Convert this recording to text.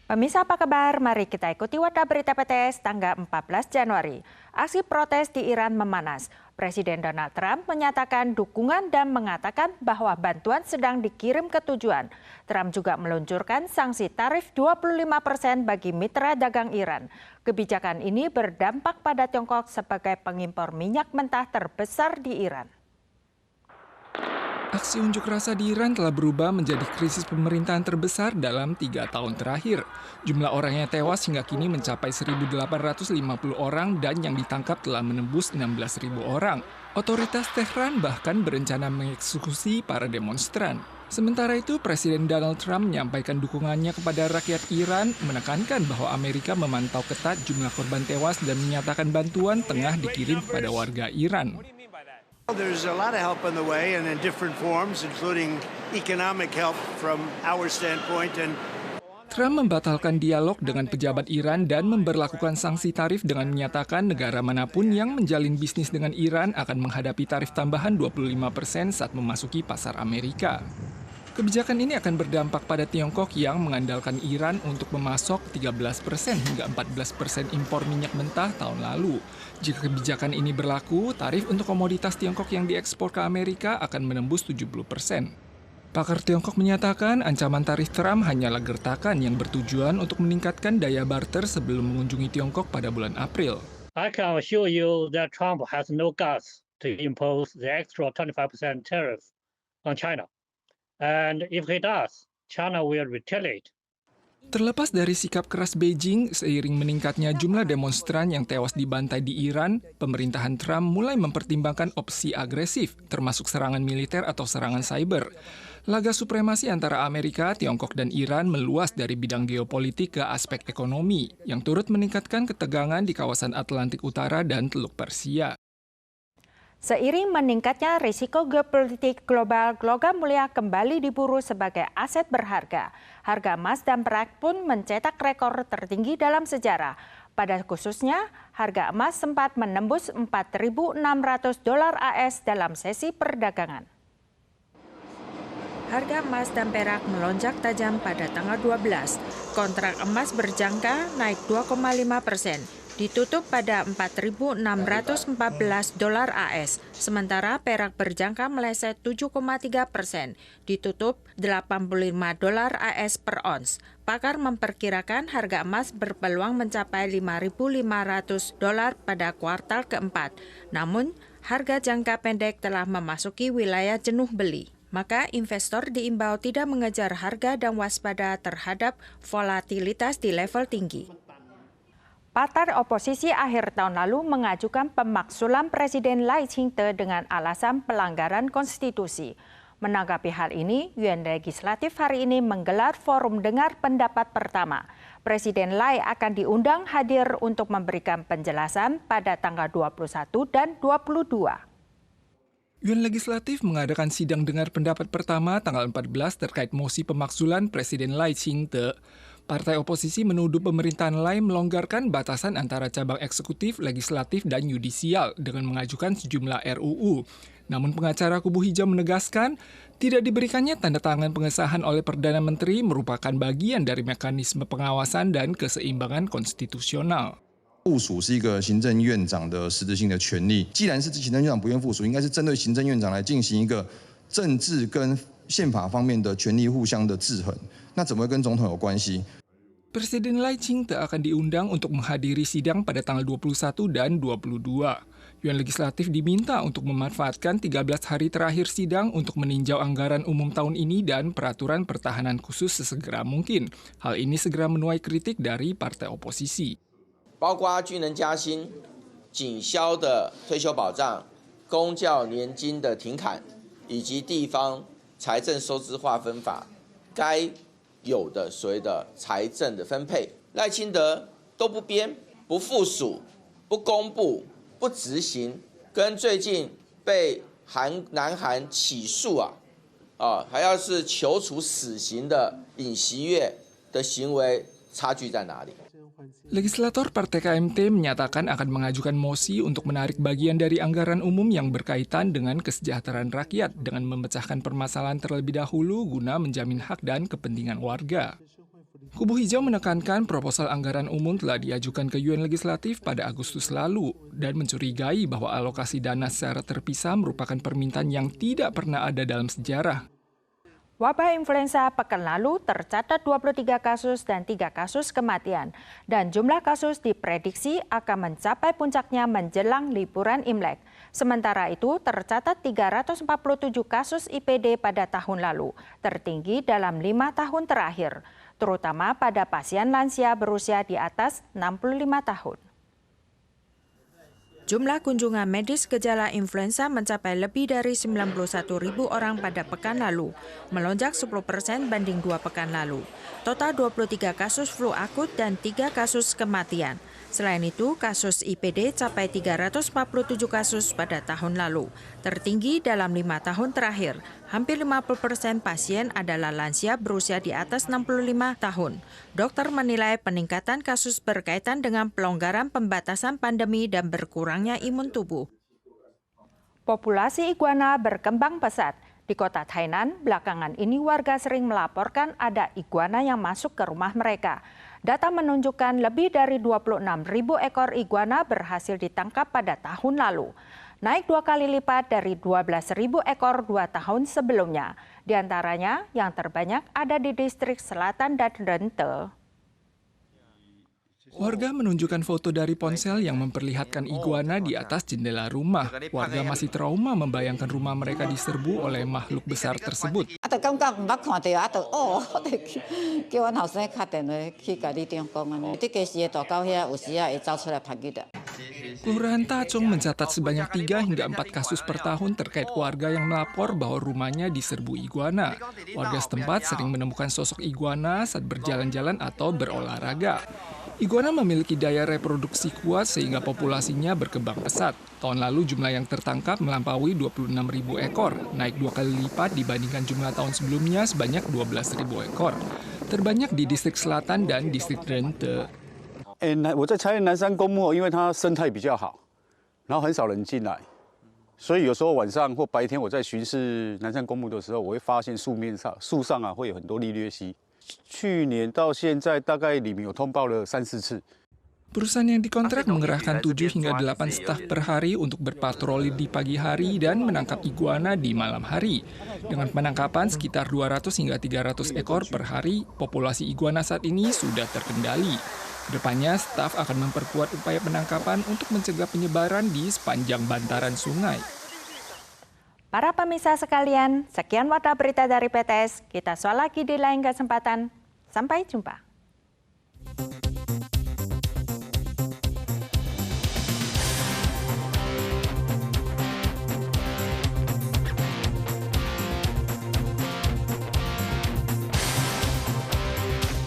Pemirsa apa kabar? Mari kita ikuti Warta Berita PTS tanggal 14 Januari. Aksi protes di Iran memanas. Presiden Donald Trump menyatakan dukungan dan mengatakan bahwa bantuan sedang dikirim ke tujuan. Trump juga meluncurkan sanksi tarif 25% bagi mitra dagang Iran. Kebijakan ini berdampak pada Tiongkok sebagai pengimpor minyak mentah terbesar di Iran. Aksi unjuk rasa di Iran telah berubah menjadi krisis pemerintahan terbesar dalam 3 tahun terakhir. Jumlah orang yang tewas hingga kini mencapai 1.850 orang dan yang ditangkap telah menembus 16.000 orang. Otoritas Tehran bahkan berencana mengeksekusi para demonstran. Sementara itu, Presiden Donald Trump menyampaikan dukungannya kepada rakyat Iran, menekankan bahwa Amerika memantau ketat jumlah korban tewas dan menyatakan bantuan tengah dikirim kepada warga Iran. There's a lot of help on the way and in different forms, including economic help from our standpoint. Trump membatalkan dialog dengan pejabat Iran dan memberlakukan sanksi tarif dengan menyatakan negara manapun yang menjalin bisnis dengan Iran akan menghadapi tarif tambahan 25% saat memasuki pasar Amerika. Kebijakan ini akan berdampak pada Tiongkok yang mengandalkan Iran untuk memasok 13% hingga 14% impor minyak mentah tahun lalu. Jika kebijakan ini berlaku, tarif untuk komoditas Tiongkok yang diekspor ke Amerika akan menembus 70%. Pakar Tiongkok menyatakan ancaman tarif Trump hanyalah gertakan yang bertujuan untuk meningkatkan daya barter sebelum mengunjungi Tiongkok pada bulan April. I can assure you that Trump has no guts to impose the extra 25% tariff on China. And if he does, China will retaliate. Terlepas dari sikap keras Beijing, seiring meningkatnya jumlah demonstran yang tewas dibantai di Iran, pemerintahan Trump mulai mempertimbangkan opsi agresif, termasuk serangan militer atau serangan cyber. Laga supremasi antara Amerika, Tiongkok, dan Iran meluas dari bidang geopolitik ke aspek ekonomi, yang turut meningkatkan ketegangan di kawasan Atlantik Utara dan Teluk Persia. Seiring meningkatnya risiko geopolitik global, logam mulia kembali diburu sebagai aset berharga. Harga emas dan perak pun mencetak rekor tertinggi dalam sejarah. Pada khususnya, harga emas sempat menembus $4.600 AS dalam sesi perdagangan. Harga emas dan perak melonjak tajam pada tanggal 12. Kontrak emas berjangka naik 2,5%. Ditutup pada $4.614 AS, sementara perak berjangka meleset 7,3%, ditutup $85 AS per ons. Pakar memperkirakan harga emas berpeluang mencapai $5.500 pada kuartal keempat. Namun, harga jangka pendek telah memasuki wilayah jenuh beli. Maka investor diimbau tidak mengejar harga dan waspada terhadap volatilitas di level tinggi. Partai oposisi akhir tahun lalu mengajukan pemaksulan Presiden Lai Ching-te dengan alasan pelanggaran konstitusi. Menanggapi hal ini, Yuan Legislatif hari ini menggelar forum dengar pendapat pertama. Presiden Lai akan diundang hadir untuk memberikan penjelasan pada tanggal 21 dan 22. Yuan Legislatif mengadakan sidang dengar pendapat pertama tanggal 14 terkait mosi pemaksulan Presiden Lai Ching-te. Partai oposisi menuduh pemerintahan Lai melonggarkan batasan antara cabang eksekutif, legislatif, dan yudisial dengan mengajukan sejumlah RUU. Namun pengacara kubu hijau menegaskan tidak diberikannya tanda tangan pengesahan oleh Perdana Menteri merupakan bagian dari mekanisme pengawasan dan keseimbangan konstitusional. 附属是一个行政院长的实质性的权利，既然是行政院长不愿附属，应该是针对行政院长来进行一个政治跟宪法方面的权利互相的制衡，那怎么会跟总统有关系？ Presiden Lai Ching-te akan diundang untuk menghadiri sidang pada tanggal 21 dan 22. Yuan Legislatif diminta untuk memanfaatkan 13 hari terakhir sidang untuk meninjau anggaran umum tahun ini dan peraturan pertahanan khusus sesegera mungkin. Hal ini segera menuai kritik dari partai oposisi. 包括军人加薪、警消的退休保障、公教年金的停砍，以及地方财政收支划分法该有的所谓的财政的分配，赖清德都不编、不附属、不公布、不执行，跟最近被南韩起诉还要是求处死刑的尹锡悦的行为差距在哪里？ Legislator Partai KMT menyatakan akan mengajukan mosi untuk menarik bagian dari anggaran umum yang berkaitan dengan kesejahteraan rakyat dengan memecahkan permasalahan terlebih dahulu guna menjamin hak dan kepentingan warga. Kubu Hijau menekankan proposal anggaran umum telah diajukan ke Yuan Legislatif pada Agustus lalu dan mencurigai bahwa alokasi dana secara terpisah merupakan permintaan yang tidak pernah ada dalam sejarah. Wabah influenza pekan lalu tercatat 23 kasus dan 3 kasus kematian, dan jumlah kasus diprediksi akan mencapai puncaknya menjelang liburan Imlek. Sementara itu, tercatat 347 kasus IPD pada tahun lalu, tertinggi dalam 5 tahun terakhir, terutama pada pasien lansia berusia di atas 65 tahun. Jumlah kunjungan medis gejala influenza mencapai lebih dari 91.000 orang pada pekan lalu, melonjak 10% banding 2 pekan lalu. Total 23 kasus flu akut dan 3 kasus kematian. Selain itu, kasus IPD capai 347 kasus pada tahun lalu, tertinggi dalam 5 tahun terakhir. Hampir 50% pasien adalah lansia berusia di atas 65 tahun. Dokter menilai peningkatan kasus berkaitan dengan pelonggaran pembatasan pandemi dan berkurangnya imun tubuh. Populasi iguana berkembang pesat. Di kota Tainan, belakangan ini warga sering melaporkan ada iguana yang masuk ke rumah mereka. Data menunjukkan lebih dari 26.000 ekor iguana berhasil ditangkap pada tahun lalu. Naik 2 kali lipat dari 12.000 ekor 2 tahun sebelumnya. Di antaranya yang terbanyak ada di distrik selatan dan Rente. Warga menunjukkan foto dari ponsel yang memperlihatkan iguana di atas jendela rumah. Warga masih trauma membayangkan rumah mereka diserbu oleh makhluk besar tersebut. Kelurahan Tacong mencatat sebanyak 3 hingga 4 kasus per tahun terkait warga yang melapor bahwa rumahnya diserbu iguana. Warga setempat sering menemukan sosok iguana saat berjalan-jalan atau berolahraga. Iguana memiliki daya reproduksi kuat sehingga populasinya berkembang pesat. Tahun lalu jumlah yang tertangkap melampaui 26.000 ekor, naik 2 kali lipat dibandingkan jumlah tahun sebelumnya sebanyak 12.000 ekor. Terbanyak di distrik selatan dan distrik Rente. 我在采南山公墓，因为它生态比较好，然后很少人进来，所以有时候晚上或白天我在巡视南山公墓的时候，我会发现树上会有很多利略蜥。去年到现在大概里面有通报了3-4次。 Perusahaan yang dikontrak mengerahkan 7 hingga 8 staf per hari untuk berpatroli di pagi hari dan menangkap iguana di malam hari. Dengan penangkapan sekitar 200 hingga 300 ekor per hari, populasi iguana saat ini sudah terkendali. Kedepannya, staf akan memperkuat upaya penangkapan untuk mencegah penyebaran di sepanjang bantaran sungai. Para pemirsa sekalian, sekian warta berita dari PTS. Kita soal lagi di lain kesempatan. Sampai jumpa.